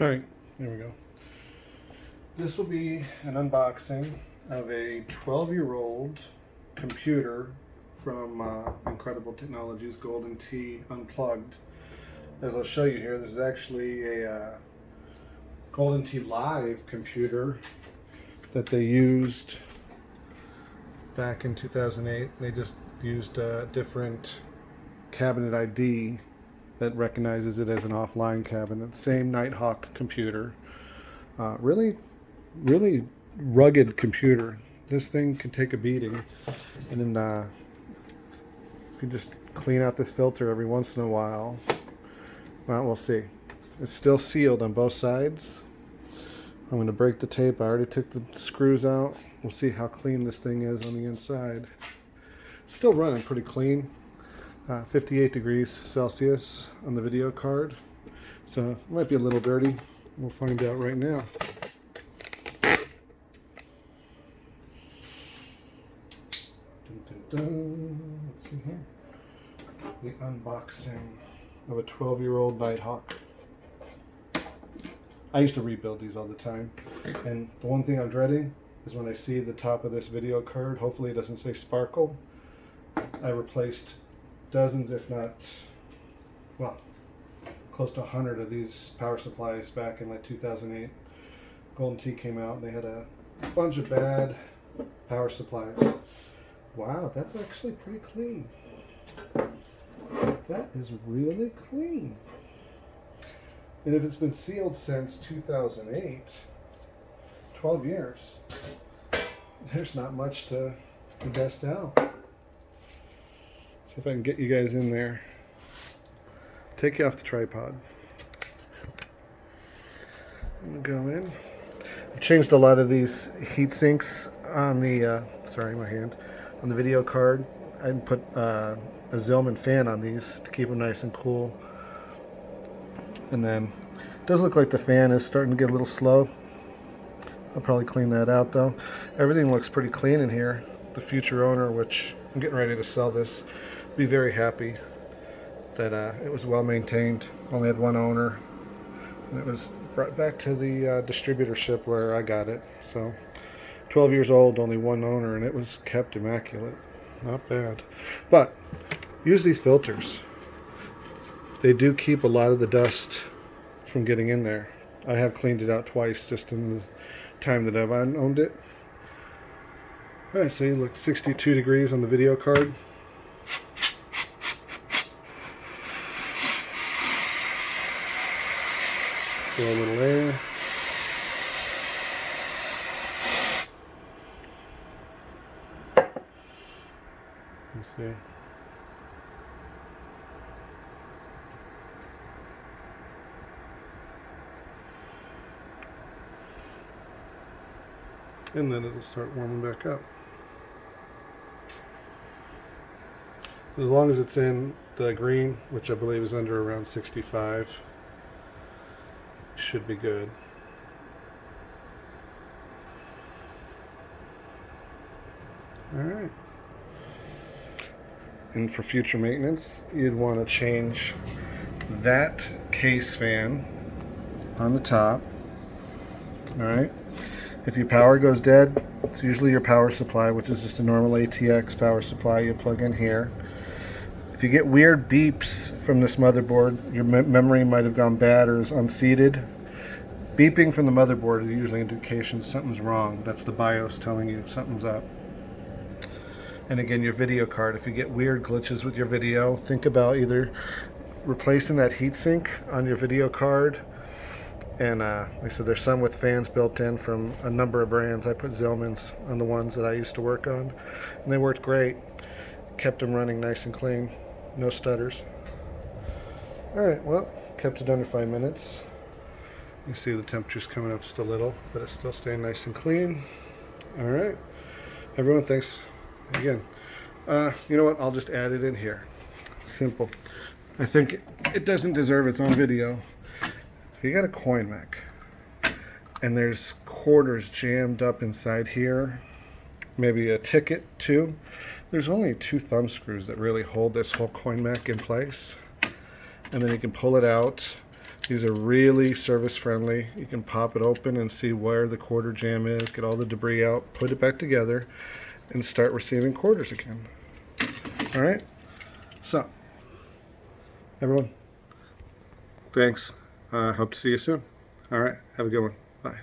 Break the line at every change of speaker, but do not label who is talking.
Alright, there we go. This will be an unboxing of a 12-year-old computer from Incredible Technologies, Golden Tee Unplugged. As I'll show you here, this is actually a Golden Tee Live computer that they used back in 2008. They just used a different cabinet ID that recognizes it as an offline cabinet. Same Nighthawk computer. Really rugged computer. This thing can take a beating. And then if you just clean out this filter every once in a while, well, we'll see. It's still sealed on both sides. I'm going to break the tape. I already took the screws out. We'll see how clean this thing is on the inside. It's still running pretty clean. 58 degrees Celsius on the video card. So it might be a little dirty. We'll find out right now. Dun, dun, dun. Let's see here. The unboxing of a 12-year-old Nighthawk. I used to rebuild these all the time, and the one thing I'm dreading is when I see the top of this video card, hopefully it doesn't say sparkle. I replaced dozens, if not, well, close to 100 of these power supplies back in like 2008. Golden Tee came out and they had a bunch of bad power supplies. Wow, that's actually pretty clean. That is really clean. And if it's been sealed since 2008, 12 years, there's not much to dust out. See if I can get you guys in there. Take you off the tripod. I'm gonna go in. I've changed a lot of these heat sinks on the, sorry, my hand, on the video card. I put a Zillman fan on these to keep them nice and cool. And then it does look like the fan is starting to get a little slow. I'll probably clean that out though. Everything looks pretty clean in here. The future owner, which I'm getting ready to sell this, will be very happy that it was well maintained. Only had one owner, and it was brought back to the distributorship where I got it. So 12 years old, only one owner, and it was kept immaculate. Not bad. But use these filters. They do keep a lot of the dust from getting in there. I have cleaned it out twice just in the time that I've owned it. Alright, so you look 62 degrees on the video card. Throw a little air. Let's see. And then it'll start warming back up. As long as it's in the green, which I believe is under around 65, should be good. Alright. And for future maintenance, you'd want to change that case fan on the top. Alright. If your power goes dead, it's usually your power supply, which is just a normal ATX power supply you plug in here. If you get weird beeps from this motherboard, your memory might have gone bad or is unseated. Beeping from the motherboard is usually an indication something's wrong. That's the BIOS telling you something's up. And again, your video card, if you get weird glitches with your video, think about either replacing that heatsink on your video card. And like I said, there's some with fans built in from a number of brands. I put Zillman's on the ones that I used to work on, and they worked great. Kept them running nice and clean, no stutters. Alright, well, kept it under 5 minutes. You see the temperature's coming up just a little, but it's still staying nice and clean. Alright, everyone, thanks again. You know what, I'll just add it in here. Simple. I think it doesn't deserve its own video. You got a coin mech, and there's quarters jammed up inside here, maybe a ticket too. There's only 2 thumb screws that really hold this whole coin mech in place, and then you can pull it out, These are really service friendly. You can pop it open and see where the quarter jam is, get all the debris out, put it back together, and start receiving quarters again. All right? So, everyone, thanks. Hope to see you soon. All right, have a good one. Bye.